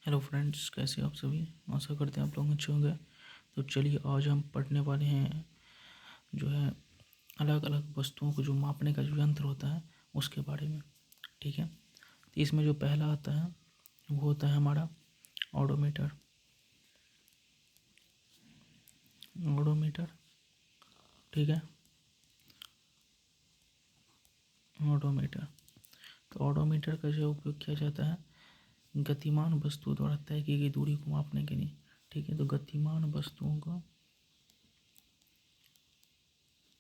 Hello friends, कैसे हो आप सभी। आशा करते हैं आप लोग अच्छे होंगे। तो चलिए आज हम पढ़ने वाले हैं जो है अलग अलग वस्तुओं को जो मापने का जो यंत्र होता है उसके बारे में। ठीक है, तो इसमें जो पहला आता है वो होता है हमारा ऑडोमीटर। ऑडोमीटर, ठीक है, ऑडोमीटर। तो ऑडोमीटर का जो उपयोग किया जाता है गतिमान वस्तुओं द्वारा तय की गई दूरी को मापने के लिए। ठीक है, तो गतिमान वस्तुओं को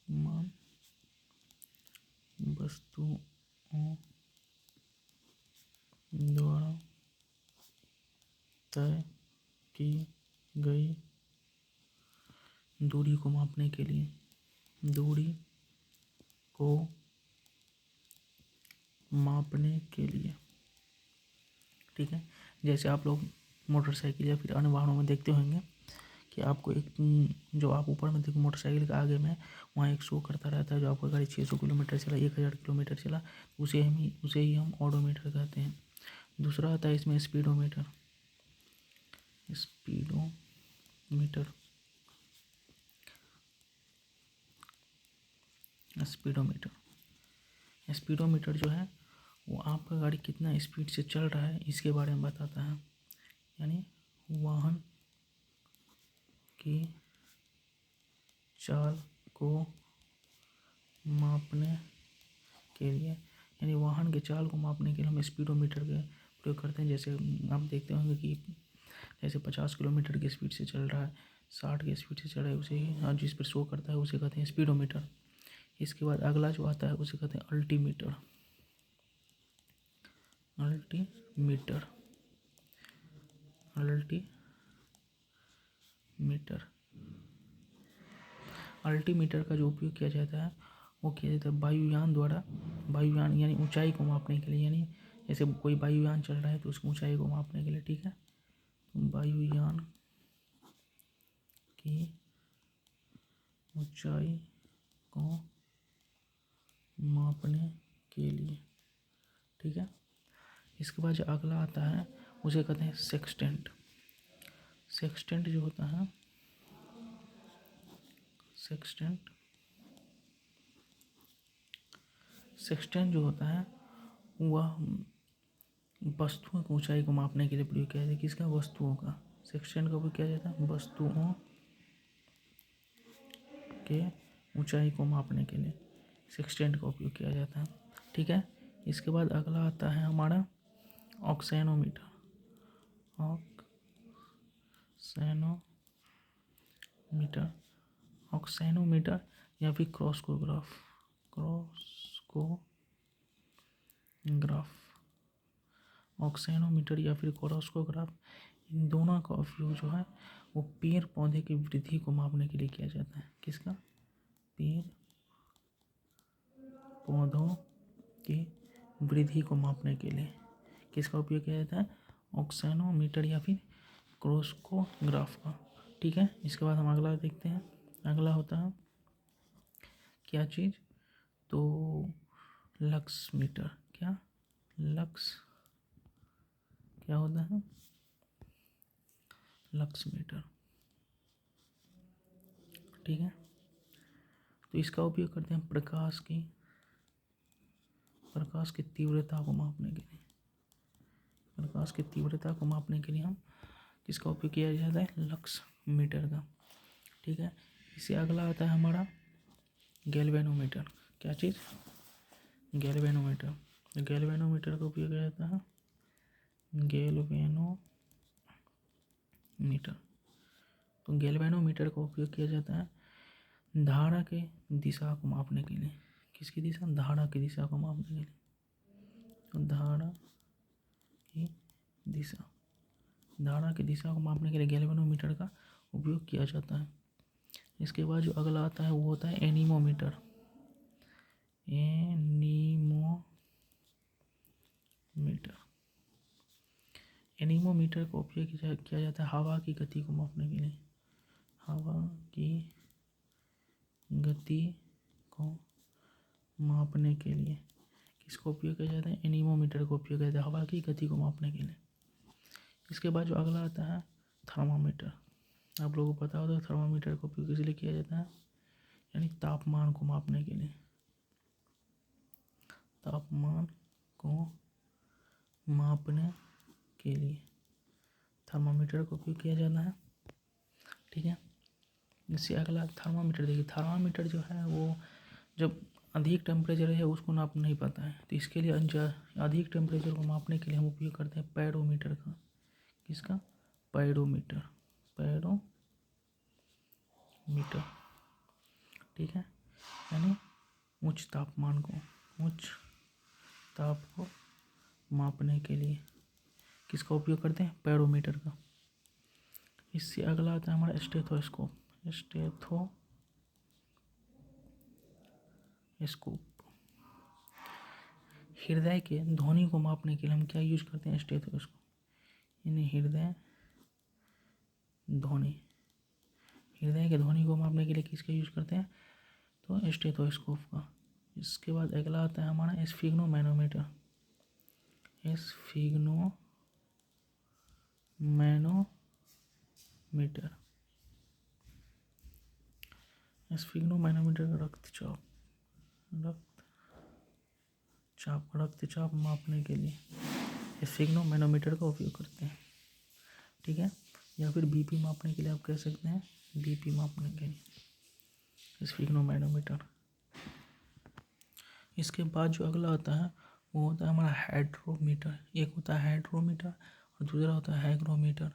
मान वस्तुओं द्वारा तय की गई दूरी को मापने के लिए, दूरी को मापने के लिए। ठीक है, जैसे आप लोग मोटरसाइकिल या फिर अन्य वाहनों में देखते होंगे कि आपको एक जो आप ऊपर में देखो मोटरसाइकिल के आगे में वहाँ एक शो करता रहता है जो आपका गाड़ी 600 किलोमीटर चला, 1000 किलोमीटर चला, उसे ही हम ऑडोमीटर कहते हैं। दूसरा आता है इसमें स्पीडोमीटर। स्पीडोमीटर स्पीडोमीटर स्पीडोमीटर जो है वो आपका गाड़ी कितना स्पीड से चल रहा है इसके बारे में बताता है, यानी वाहन की चाल को मापने के लिए, यानी वाहन के चाल को मापने के लिए हम स्पीडोमीटर का प्रयोग करते हैं। जैसे आप देखते होंगे कि जैसे 50 किलोमीटर की स्पीड से चल रहा है, 60 की स्पीड से चल रहा है, उसे ही जिस पर शो करता है उसे कहते हैं स्पीडोमीटर। इसके बाद अगला जो आता है उसे कहते हैं अल्टीमीटर। अल्टीमीटर अल्टीमीटर अल्टीमीटर का जो उपयोग किया जाता है वो किया जाता है वायुयान द्वारा। वायुयान यानी ऊंचाई को मापने के लिए, यानी जैसे कोई वायुयान चल रहा है तो उसकी ऊंचाई को मापने के लिए। ठीक है, वायुयान की ऊंचाई को मापने के लिए। ठीक है, इसके बाद जो अगला आता है उसे कहते हैं सेक्सटेंट। सेक्सटेंट जो होता है सेक्सटेंट सेक्सटेंट जो होता है वह वस्तुओं की ऊंचाई को मापने के लिए प्रयोग किया जाता है। किसका? वस्तुओं का। सेक्सटेंट का उपयोग किया जाता है वस्तुओं के ऊंचाई को मापने के लिए सेक्सटेंट का उपयोग किया जाता है। ठीक है, इसके बाद अगला आता है हमारा ऑक्सेनोमीटर। ऑक्सेनोमीटर ऑक्सेनोमीटर या फिर क्रॉस्कोग्राफ ऑक्सेनोमीटर या फिर क्रॉस्कोग्राफ, इन दोनों का उपयोग जो है वो पेड़ पौधे की वृद्धि को मापने के लिए किया जाता है। किसका? पेड़ पौधों की वृद्धि को मापने के लिए किसका उपयोग किया जाता है? ऑक्सेनोमीटर या फिर क्रॉस्कोग्राफ का। ठीक है, इसके बाद हम अगला देखते हैं। अगला होता है क्या चीज़? तो लक्स मीटर। क्या? लक्स क्या होता है? Lux meter. ठीक है, तो इसका उपयोग करते हैं प्रकाश की तीव्रता को मापने के लिए। प्रकाश की तीव्रता को मापने के लिए हम किसका उपयोग किया जाता है? लक्स मीटर का। ठीक है, इससे अगला आता है हमारा गैल्वेनोमीटर। क्या चीज़? गैल्वेनोमीटर। गैल्वेनोमीटर का उपयोग किया जाता है गैल्वेनोमीटर। तो गैल्वेनोमीटर का उपयोग किया जाता है धारा के दिशा को मापने के लिए। किसकी दिशा? धारा की दिशा को मापने के लिए। तो धारा की दिशा को मापने के लिए गैल्वेनोमीटर का उपयोग किया जाता है। इसके बाद जो अगला आता है वो होता है एनीमोमीटर। एनीमोमीटर का उपयोग किया जाता है हवा की गति को मापने के लिए। हवा की गति को मापने के लिए किसका उपयोग किया जाता है? एनीमोमीटर का उपयोग किया जाता है हवा की गति को मापने के लिए। इसके बाद जो अगला आता है थर्मामीटर। आप लोगों को पता होगा थर्मामीटर का उपयोग किस लिए किया जाता है, यानी तापमान को मापने के लिए, तापमान को मापने के लिए थर्मामीटर का उपयोग किया जाता है। ठीक है, इससे अगला थर्मामीटर। देखिए थर्मामीटर जो है वो जब अधिक टेम्परेचर है उसको नाप नहीं पाता है, तो इसके लिए अधिक टेम्परेचर को मापने के लिए हम उपयोग करते हैं पैरोमीटर का। किसका? Pyrometer, pyrometer. ठीक है, यानी उच्च तापमान को, उच्च ताप को मापने के लिए किसका उपयोग करते हैं? पैरोमीटर का। इससे अगला आता है हमारा स्टेथोस्कोप। स्टेथोस्कोप हृदय के ध्वनि को मापने के लिए हम क्या यूज करते हैं? स्टेथोस्कोप, यानी हृदय ध्वनि, हृदय के ध्वनि को मापने के लिए किसका यूज करते हैं? तो स्टेथोस्कोप का। इसके बाद अगला आता है हमारा स्फिग्नोमैनोमीटर। स्फिग्नोमैनोमीटर, स्फिग्नोमैनोमीटर का रक्तचाप मापने के लिए स्फिग्नोमैनोमीटर का उपयोग करते हैं। ठीक है, या फिर बीपी मापने के लिए आप कह सकते हैं, बीपी मापने के लिए स्फिग्नोमैनोमीटर। इसके बाद जो अगला आता है वो होता है हमारा हाइड्रोमीटर। एक होता है हाइड्रोमीटर और दूसरा होता है हाइग्रोमीटर।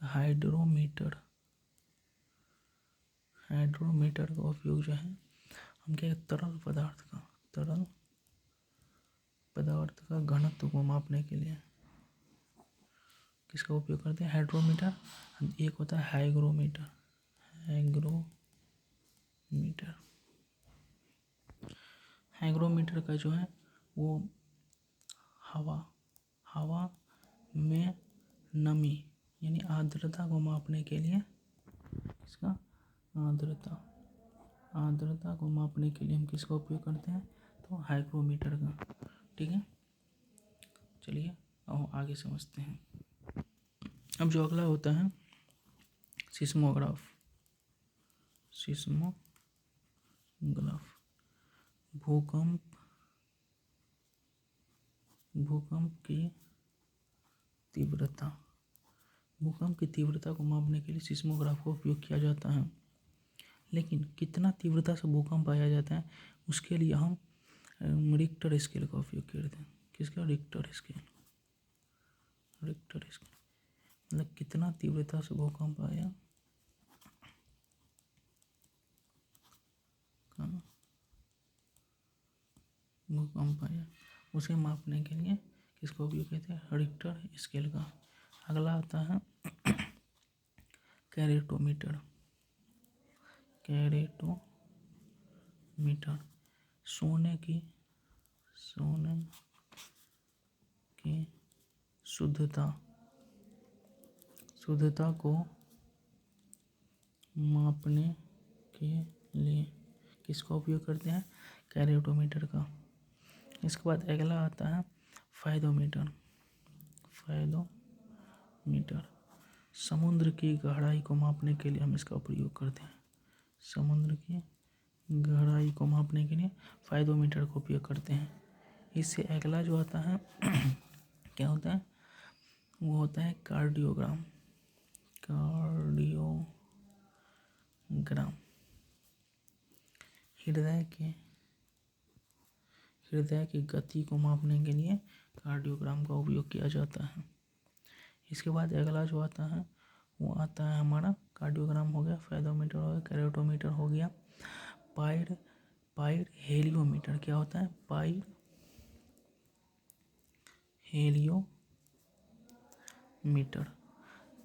तो हाइड्रोमीटर का उपयोग जो है हम क्या, तरल पदार्थ का घनत्व को मापने के लिए किसका उपयोग करते हैं? हाइड्रोमीटर। एक होता है हाइग्रोमीटर। हाइग्रोमीटर का जो है वो हवा में नमी यानी आर्द्रता को मापने के लिए, किसका? आर्द्रता को मापने के लिए हम किसका उपयोग करते हैं? तो हाइग्रोमीटर का। ठीक है, चलिए अब आगे समझते हैं। अब जो अगला होता है सिस्मोग्राफ। भूकंप की तीव्रता को मापने के लिए सिस्मोग्राफ का उपयोग किया जाता है। लेकिन कितना तीव्रता से भूकंप आया जाता है उसके लिए हम रिक्टर स्केल का उपयोग करते हैं। किसका? Richter scale. मतलब कितना तीव्रता से भूकंप आया, उसे मापने के लिए किसका उपयोग करते हैं? रिक्टर स्केल का। अगला आता है कैरेटोमीटर। सोने की शुद्धता को मापने के लिए किसका उपयोग करते हैं? कैरेटोमीटर का। इसके बाद अगला आता है फायदोमीटर। समुद्र की गहराई को मापने के लिए हम इसका प्रयोग करते हैं। समुद्र की गहराई को मापने के लिए फायदोमीटर का उपयोग करते हैं। इससे अगला जो आता है क्या होता है? वो होता है कार्डियोग्राम। हृदय की गति को मापने के लिए कार्डियोग्राम का उपयोग किया जाता है। इसके बाद अगला जो आता है वो आता है हमारा कार्डियोग्राम हो गया, फायदोमीटर हो गया, कैरेटोमीटर हो गया, पाइर हेलियोमीटर। क्या होता है?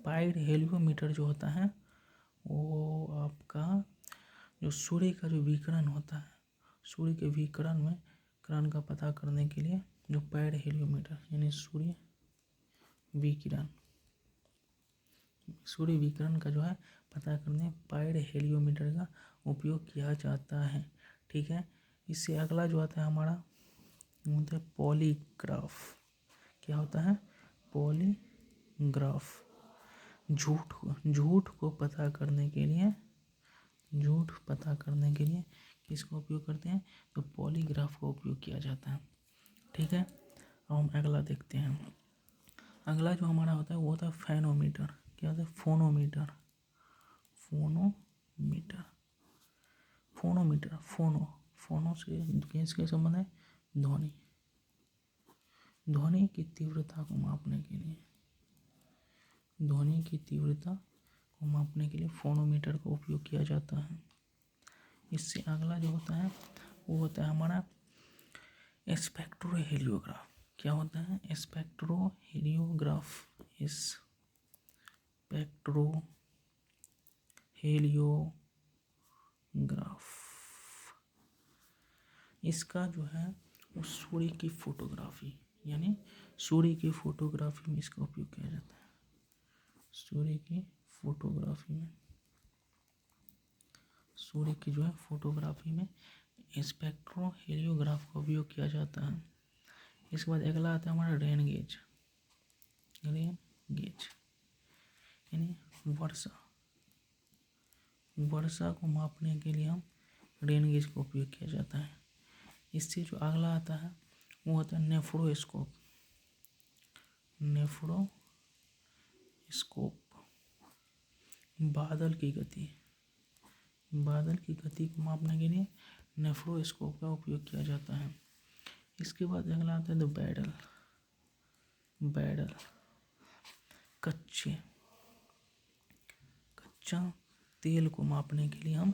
पाइर हेलियोमीटर जो होता है वो आपका जो सूर्य का जो विकिरण होता है, सूर्य के विकिरण का पता करने के लिए जो पाइर हेलियोमीटर यानी सूर्य विकिरण का जो है पता करने पाइर हेलियोमीटर का उपयोग किया जाता है। ठीक है, इससे अगला जो आता है हमारा होता है पॉलीग्राफ। क्या होता है? पॉलीग्राफ। ग्राफ। झूठ को पता करने के लिए किसका उपयोग करते हैं? तो पॉलीग्राफ का उपयोग किया जाता है। ठीक है, अब हम अगला देखते हैं। अगला जो हमारा होता है वो होता है फेनोमीटर। क्या होता है? फोनोमीटर। फोनो से किसके संबंध है? ध्वनि की तीव्रता को मापने के लिए फोनोमीटर का उपयोग किया जाता है। इससे अगला जो होता है वो होता है हमारा स्पेक्ट्रोहेलियोग्राफ। क्या होता है? स्पेक्ट्रोहेलियोग्राफ। इसका जो है वो सूर्य की फोटोग्राफी में इसका उपयोग किया जाता है। सूर्य की जो है फोटोग्राफी में स्पेक्ट्रोहेलियोग्राफ का उपयोग किया जाता है। इसके बाद अगला आता है हमारा रेन गेज यानी वर्षा को मापने के लिए हम रेन गेज का उपयोग किया जाता है। इससे जो अगला आता है वो होता है नेफ्रोस्कोप। बादल की गति को मापने के लिए नेफ्रोस्कोप का उपयोग किया जाता है। इसके बाद अगला आता है तो बैडल। कच्चा तेल को मापने के लिए हम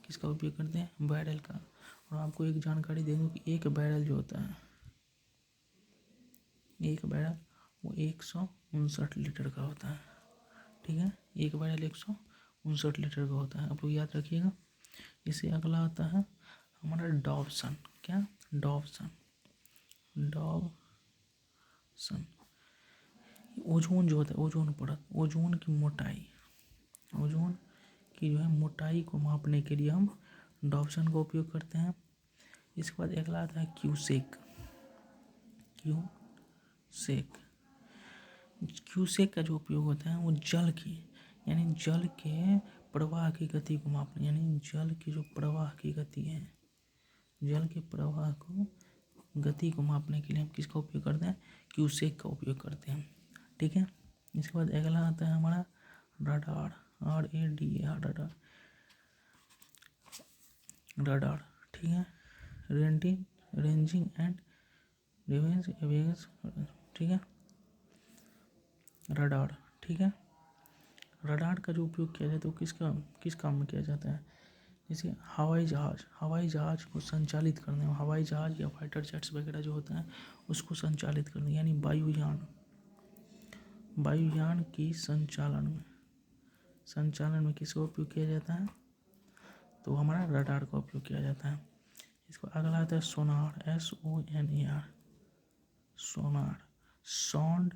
किसका उपयोग करते हैं? बैरल का। और आपको एक जानकारी दे दूं कि एक बैरल जो होता है वो 159 लीटर का होता है। ठीक है, एक बैरल 159 लीटर का होता है, आप लोग याद रखिएगा। इससे अगला आता है हमारा डॉब्सन। क्या? डॉब्सन। ओजोन जो होता है, ओजोन परत, ओजोन की जो है मोटाई को मापने के लिए हम डॉब्सन का उपयोग करते हैं। इसके बाद अगला आता है क्यूसेक का जो उपयोग होता है वो जल के प्रवाह की गति को मापने, यानी जल की जो प्रवाह की गति है, जल के प्रवाह गति को मापने के लिए हम किसका उपयोग करते हैं? क्यूसेक का उपयोग करते हैं। ठीक है, इसके बाद अगला आता है हमारा रडार। रडार। ठीक है, रेंजिंग एंड रेवेंस। ठीक है, रडार। ठीक है, रडार का जो उपयोग किया जाता है तो किस काम में किया जाता है? जैसे हवाई जहाज को संचालित करने में, हवाई जहाज या फाइटर जेट्स वगैरह जो होता है उसको संचालित करने, यानी वायुयान की संचालन में किसका उपयोग किया जाता है? तो हमारा रडार का उपयोग किया जाता है। इसको अगला आता है sonar. Sonar, sound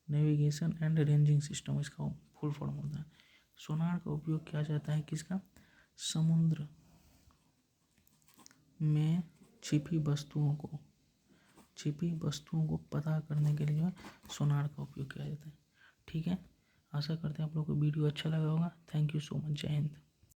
navigation and ranging system इसका फुल फॉर्म होता है। सोनार का उपयोग किया जाता है किसका? समुद्र में छिपी वस्तुओं को पता करने के लिए सोनार का उपयोग किया जाता है। ठीक है, आशा करते हैं आप लोगों को वीडियो अच्छा लगा होगा। Thank you so much. जय हिंद।